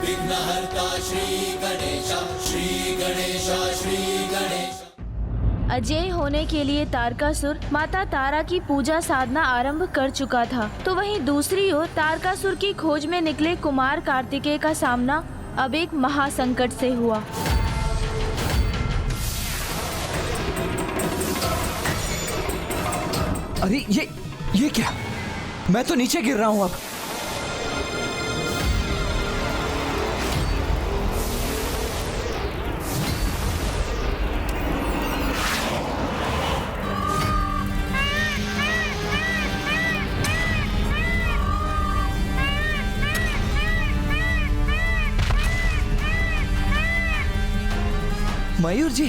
विघ्नहर्ता श्री गणेश, श्री गणेश, श्री गणेश। अजय होने के लिए तारकासुर माता तारा की पूजा साधना आरंभ कर चुका था, तो वहीं दूसरी ओर तारकासुर की खोज में निकले कुमार कार्तिकेय का सामना अब एक महासंकट से हुआ। अरे ये क्या? मैं तो नीचे गिर रहा हूँ अब। मयूर जी,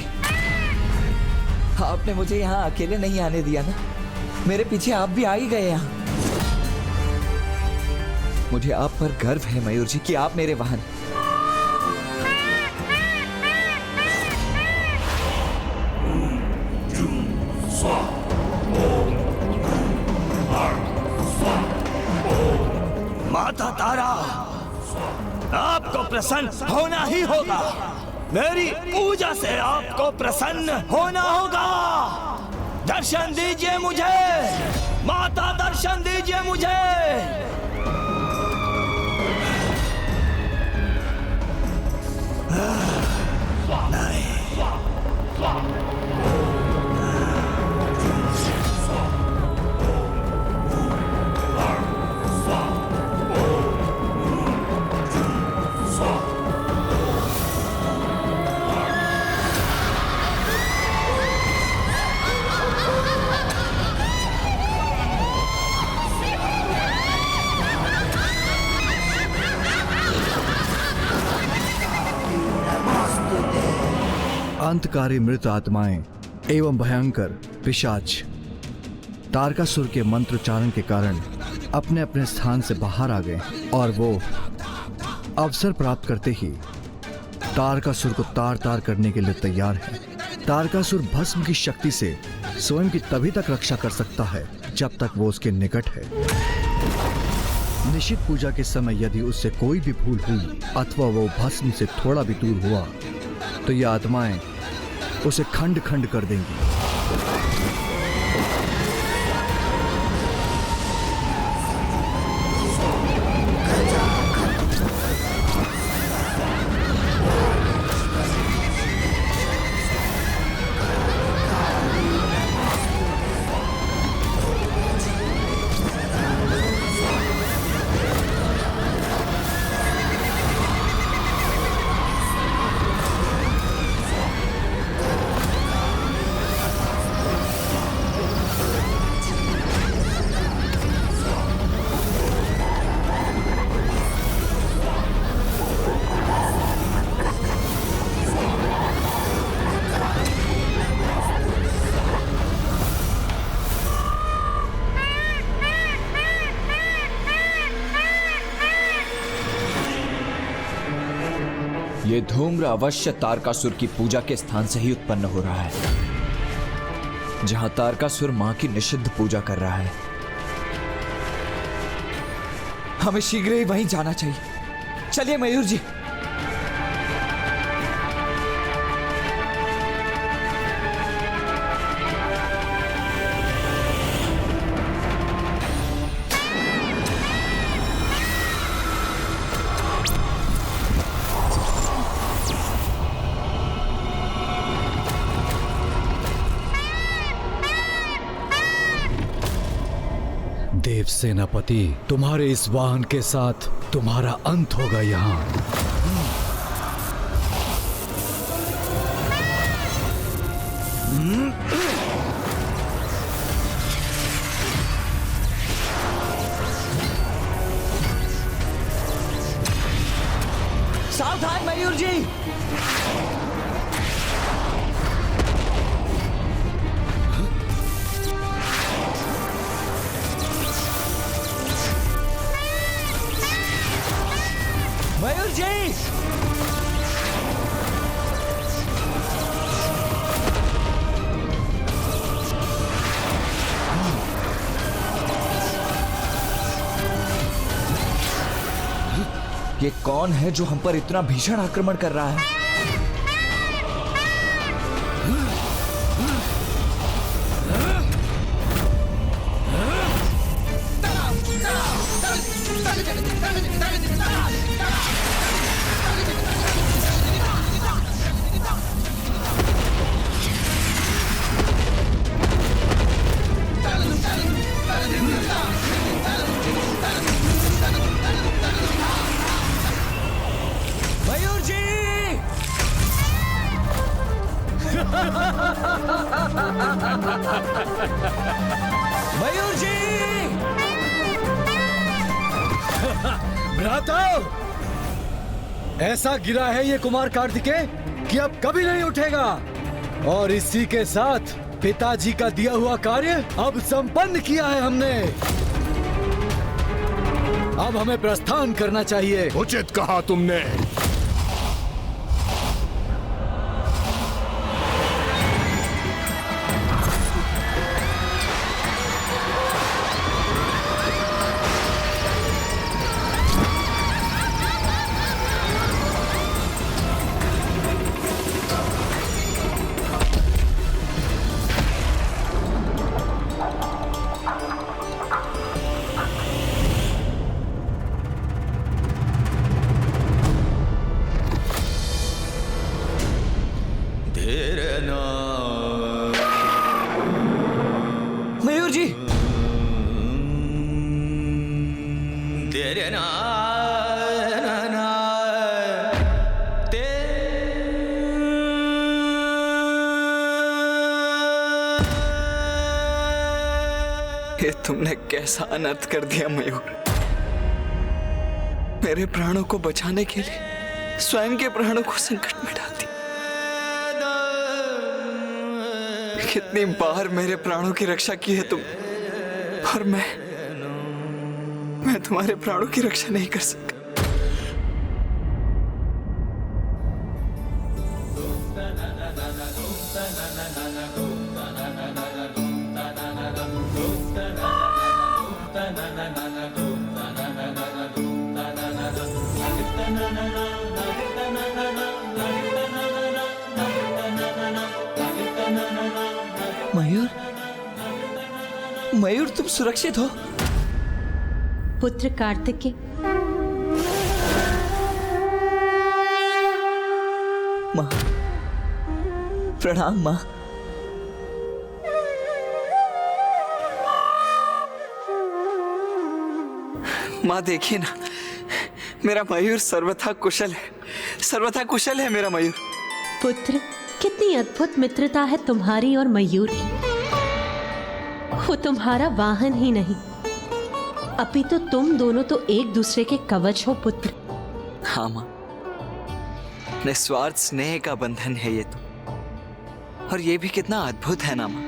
आपने मुझे यहाँ अकेले नहीं आने दिया ना। मेरे पीछे आप भी आ ही गए यहाँ। मुझे आप पर गर्व है मयूर जी कि आप मेरे वाहन। माता तारा, आपको प्रसन्न होना ही होगा। मेरी पूजा से आपको प्रसन्न होना होगा। दर्शन दीजिए मुझे माता, दर्शन दीजिए मुझे। नहीं। अंतकारी मृत आत्माएं एवं भयंकर पिशाच तारकासुर के मंत्रोच्चारण के कारण अपने अपने स्थान से बाहर आ गए और वो अवसर प्राप्त करते ही तारकासुर को तार तार करने के लिए तैयार है। तारकासुर भस्म की शक्ति से स्वयं की तभी तक रक्षा कर सकता है जब तक वो उसके निकट है। निश्चित पूजा के समय यदि उससे कोई भी भूल हुई अथवा वो भस्म से थोड़ा भी दूर हुआ तो ये आत्माएं उसे खंड खंड कर देंगी। ये धूम्र अवश्य तारकासुर की पूजा के स्थान से ही उत्पन्न हो रहा है, जहां तारकासुर मां की निषिद्ध पूजा कर रहा है। हमें शीघ्र ही वहीं जाना चाहिए। चलिए मयूर जी। देव सेनापति, तुम्हारे इस वाहन के साथ तुम्हारा अंत होगा यहाँ। सावधान मयूर जी। मयूर जी, ये कौन है जो हम पर इतना भीषण आक्रमण कर रहा है? मयूर जी! मयूर जी! भ्राता, ऐसा गिरा है ये कुमार कार्तिकेय कि अब कभी नहीं उठेगा। और इसी के साथ पिताजी का दिया हुआ कार्य अब संपन्न किया है हमने। अब हमें प्रस्थान करना चाहिए। उचित कहा तुमने। मयूर जी! ये तुमने कैसा अनर्थ कर दिया मयूर। मेरे प्राणों को बचाने के लिए स्वयं के प्राणों को संकट में डाल दिया। कितनी बार मेरे प्राणों की रक्षा की है तुमने, और मैं तुम्हारे प्राणों की रक्षा नहीं कर सका। मयूर, मयूर तुम सुरक्षित हो? पुत्र कार्तिकेय, माँ, प्रणाम माँ। माँ देखिए ना, मेरा मयूर सर्वथा कुशल है, सर्वथा कुशल है मेरा मयूर। पुत्र, कितनी अद्भुत मित्रता है तुम्हारी और मयूर की। वो तुम्हारा वाहन ही नहीं, अपितु तुम दोनों तो एक दूसरे के कवच हो पुत्र। हाँ माँ, निस्वार्थ स्नेह का बंधन है ये तो। और ये भी कितना अद्भुत है ना माँ,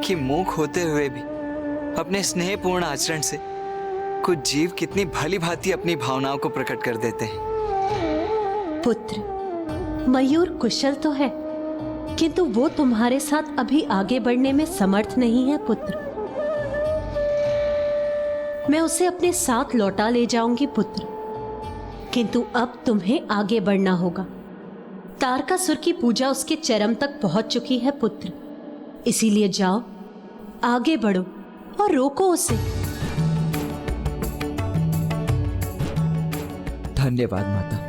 कि मूक होते हुए भी अपने स्नेहपूर्ण आचरण से कुछ जीव कितनी भली भांति अपनी भावनाओं को प्रकट कर देते हैं। पुत्र, मयूर कुशल तो है, किंतु वो तुम्हारे साथ अभी आगे बढ़ने में समर्थ नहीं है पुत्र। मैं उसे अपने साथ लौटा ले जाऊंगी पुत्र, किंतु अब तुम्हें आगे बढ़ना होगा। तारकासुर की पूजा उसके चरम तक पहुंच चुकी है पुत्र, इसीलिए जाओ, आगे बढ़ो और रोको उसे। धन्यवाद माता।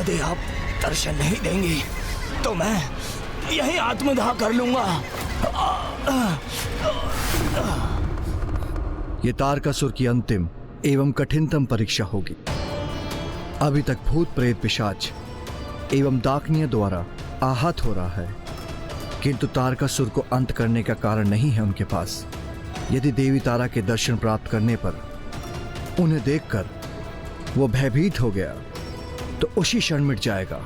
यदि आप दर्शन नहीं देंगी तो मैं यही आत्मदाह कर लूंगा। ये तारकासुर की अंतिम एवं कठिनतम परीक्षा होगी। अभी तक भूत प्रेत पिशाच एवं डाकनियों द्वारा आहत हो रहा है, किंतु तारकासुर को अंत करने का कारण नहीं है उनके पास। यदि देवी तारा के दर्शन प्राप्त करने पर उन्हें देखकर वो भयभीत हो गया तो उसी क्षण मिट जाएगा।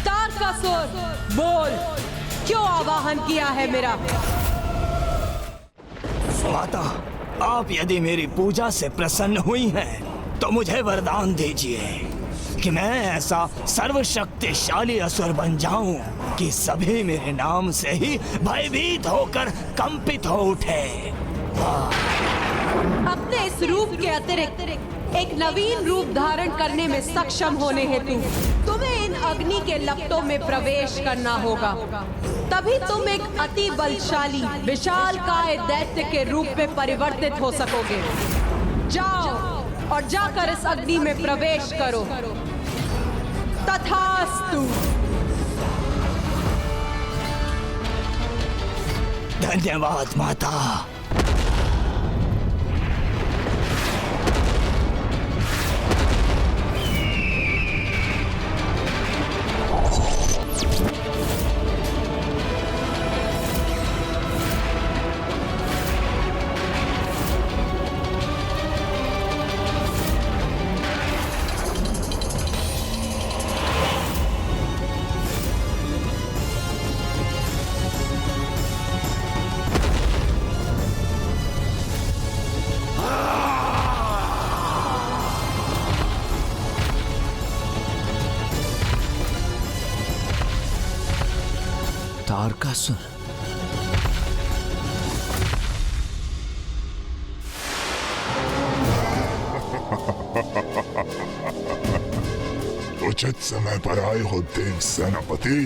तारकासुर, बोल, क्यों आवाहन किया है मेरा? माता, आप यदि मेरी पूजा से प्रसन्न हुई हैं, तो मुझे वरदान दीजिए कि मैं ऐसा सर्वशक्तिशाली असुर बन जाऊं कि सभी मेरे नाम से ही भयभीत होकर कंपित हो उठे। अपने इस रूप के अतिरिक्त एक नवीन रूप धारण करने में सक्षम होने हेतु तुम्हें इन अग्नि के लपटों में प्रवेश करना होगा। तभी तुम एक अति बलशाली विशालकाय दैत्य के रूप में परिवर्तित हो सकोगे। जाओ और जाकर इस अग्नि में प्रवेश करो। तथास्तु। धन्यवाद माता। तारकासुर, उचित समय पर आए हो देव सेनापति।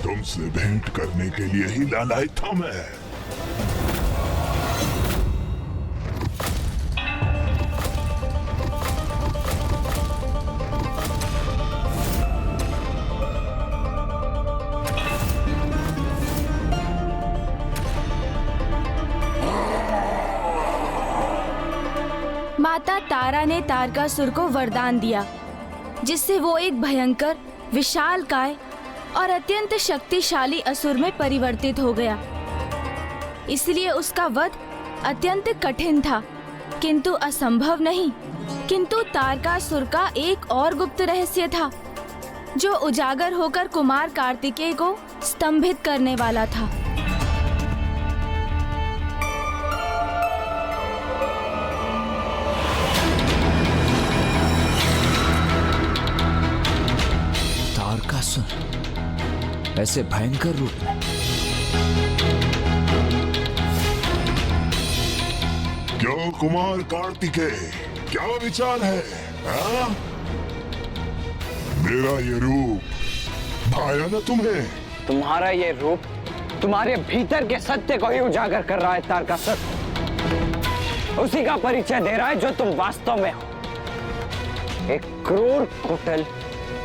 तुमसे भेंट करने के लिए ही लालायित था मैं। माता तारा ने तारकासुर को वरदान दिया, जिससे वो एक भयंकर, विशालकाय और अत्यंत शक्तिशाली असुर में परिवर्तित हो गया। इसलिए उसका वध अत्यंत कठिन था, किंतु असंभव नहीं। किंतु तारकासुर का एक और गुप्त रहस्य था, जो उजागर होकर कुमार कार्तिकेय को स्तंभित करने वाला था। तारकासुर ऐसे भयंकर रूप में? क्यों कुमार कार्तिकेय, क्या विचार है? हाँ? मेरा ये रूप भाया न तुम्हें? तुम्हारा ये रूप तुम्हारे भीतर के सत्य को ही उजागर कर रहा है तारकासुर। उसी का परिचय दे रहा है जो तुम वास्तव में हो, एक क्रूर कुटिल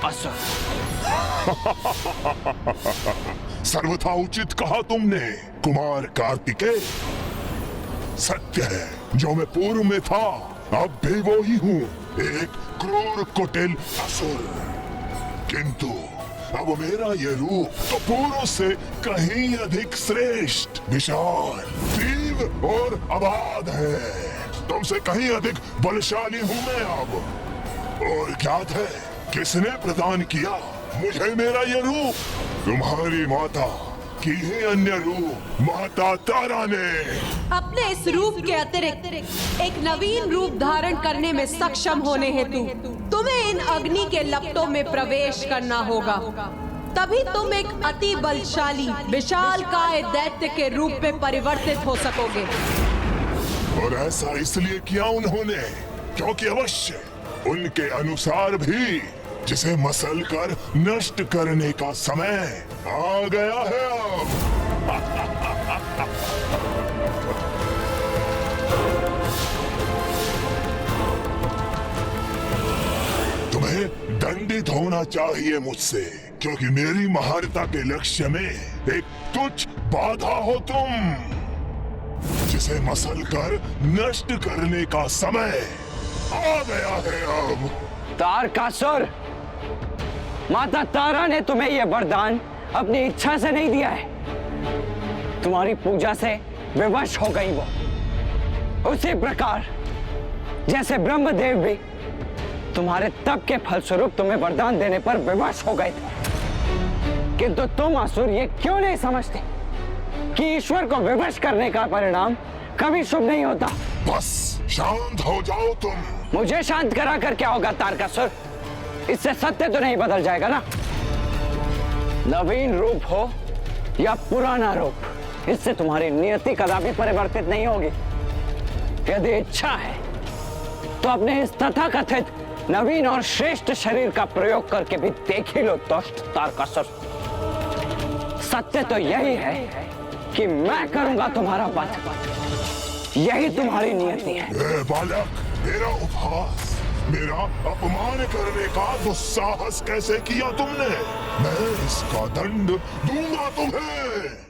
असुर। सर्वथा उचित कहा तुमने कुमार कार्तिकेय। सत्य है, जो मैं पूर्व में था अब भी वो ही हूँ, एक क्रूर कुटिल असुर। किंतु अब मेरा ये रूप तो पूर्व से कहीं अधिक श्रेष्ठ, विशाल, तीव्र और अबाध है। तुमसे कहीं अधिक बलशाली हूँ मैं अब। और ज्ञात है किसने प्रदान किया मुझे मेरा ये रूप? तुम्हारी माता की ही अन्य रूप माता तारा ने। अपने इस रूप के अतिरिक्त एक नवीन रूप धारण करने में सक्षम होने हेतु तुम्हें इन अग्नि के लपटों में प्रवेश करना होगा। तभी तुम एक अति बलशाली विशालकाय दैत्य के रूप में परिवर्तित हो सकोगे। और ऐसा इसलिए किया उन्होंने क्योंकि अवश्य उनके अनुसार भी जिसे मसल कर नष्ट करने का समय आ गया है अब। तुम्हें दंडित होना चाहिए मुझसे, क्योंकि मेरी महानता के लक्ष्य में एक तुच्छ बाधा हो तुम, जिसे मसल कर नष्ट करने का समय आ गया है अब। तारकासुर, माता तारा ने तुम्हें यह वरदान अपनी इच्छा से नहीं दिया है, तुम्हारी पूजा से विवश हो गई वो। उसी प्रकार जैसे ब्रह्मदेव भी तुम्हारे तप के फलस्वरूप तुम्हें वरदान देने पर विवश हो गए थे। किंतु तुम असुर ये क्यों नहीं समझते कि ईश्वर को विवश करने का परिणाम कभी शुभ नहीं होता? बस शांत हो जाओ तुम। मुझे शांत करा कर क्या होगा तारकासुर? इससे सत्य तो नहीं बदल जाएगा ना। नवीन रूप हो या पुराना रूप, इससे तुम्हारी नियति कदापि परिवर्तित नहीं होगी। यदि इच्छा है तो अपने इस तथाकथित नवीन और श्रेष्ठ शरीर का प्रयोग करके भी देख ही लो दुष्ट तारकासुर। सत्य तो यही है कि मैं करूंगा तुम्हारा वध, यही तुम्हारी नियति है। बालक, मेरा उपहास, मेरा अपमान करने का दुस्साहस कैसे किया तुमने? मैं इसका दंड दूंगा तुम्हें।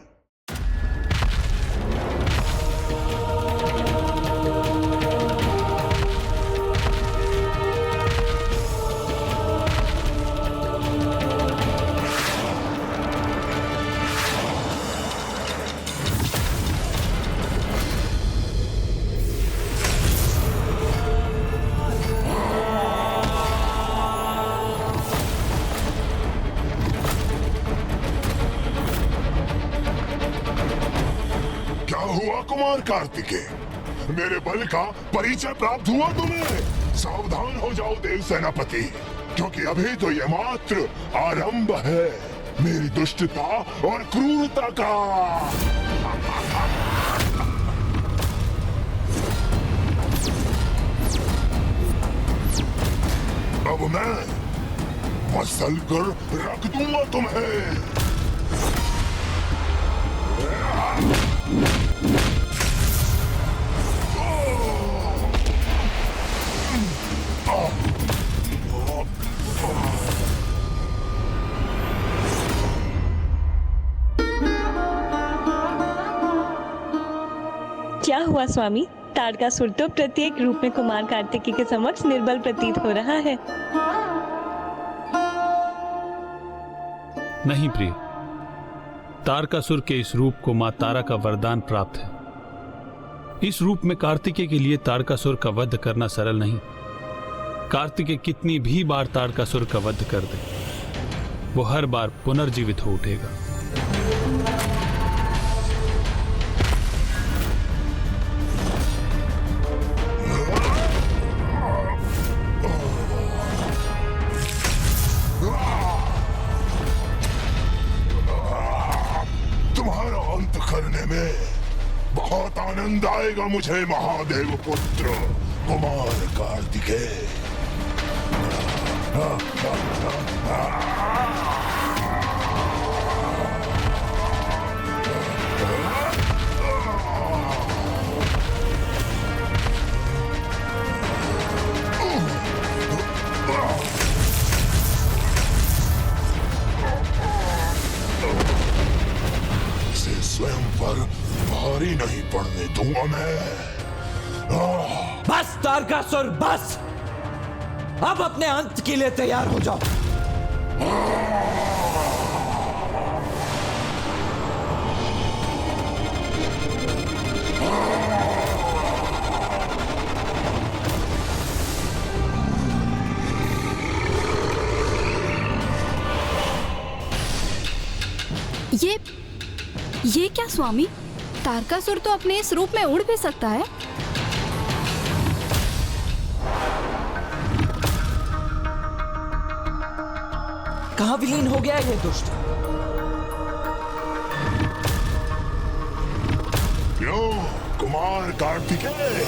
कुमार कार्तिकेय, मेरे बल का परिचय प्राप्त हुआ तुम्हें? सावधान हो जाओ देव सेनापति, क्योंकि अभी तो यह मात्र आरंभ है मेरी दुष्टता और क्रूरता का। अब मैं मसल कर रख दूंगा तुम्हें। क्या हुआ स्वामी? तारकासुर तो प्रत्येक रूप में कुमार कार्तिकेय के समक्ष निर्बल प्रतीत हो रहा है। नहीं प्रिय, तारकासुर के इस रूप को मां तारा का वरदान प्राप्त है। इस रूप में कार्तिकेय के लिए तारकासुर का वध करना सरल नहीं। कार्तिकेय कितनी भी बार तारकासुर का वध कर दे, वो हर बार पुनर्जीवित हो उठेगा। तुम्हारा अंत करने में बहुत आनंद आएगा मुझे महादेव पुत्र कुमार कार्तिकेय। इसे स्वयं पर भारी नहीं पड़ने दूंगा मैं। बस तारकासुर बस, अब अपने अंत के लिए तैयार हो जाओ। ये क्या स्वामी? तारकासुर तो अपने इस रूप में उड़ भी सकता है। कहाँ विलीन हो गया है ये दुष्ट? क्यों कुमार कार्तिकेय?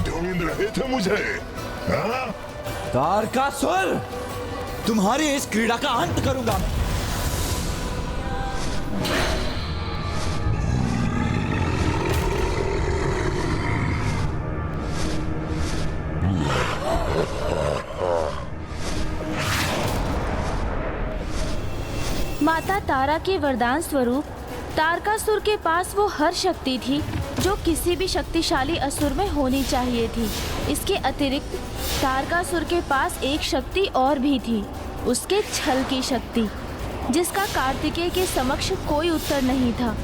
ढूंढ रहे थे मुझे, हाँ? तारकासुर, तुम्हारी इस क्रीड़ा का अंत करूंगा मैं। माता तारा के वरदान स्वरूप तारकासुर के पास वो हर शक्ति थी जो किसी भी शक्तिशाली असुर में होनी चाहिए थी। इसके अतिरिक्त तारकासुर के पास एक शक्ति और भी थी, उसके छल की शक्ति, जिसका कार्तिकेय के समक्ष कोई उत्तर नहीं था।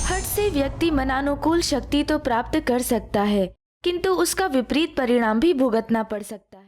हठ से व्यक्ति मनानुकूल शक्ति तो प्राप्त कर सकता है, किंतु उसका विपरीत परिणाम भी भुगतना पड़ सकता है।